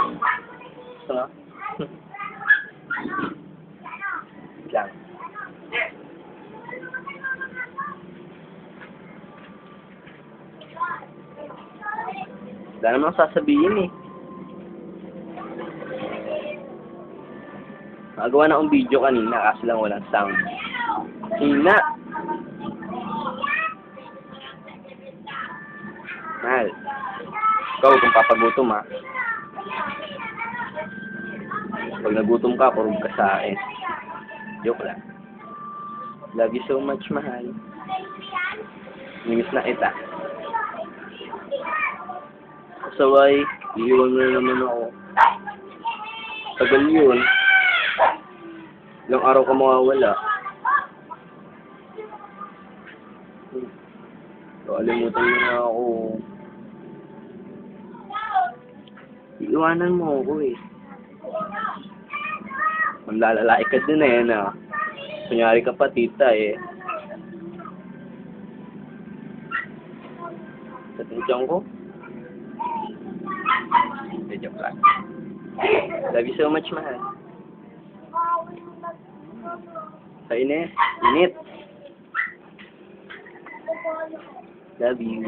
Gusto nga? Lang. Wala namang sasabihin eh. Nakagawa na akong video kanina kasi lang walang sound. Hina! Mahal. Ikaw kung papagutom ha. Pag nagutom ka, kurog ka sa akin. Joke lang. Love you so much, mahal. Nimiss na kita. Saway, iiwan mo na naman ako. Tagal yun. Ilang araw ka mawawala. Kalimutan mo na ako. Iiwanan mo ako eh. Manlalaki ka din eh, na. Kunyari ka pa tita eh. Sa tinsyon ko? Joke lang. Love you so much, mahal. Sa init. Init. Love you.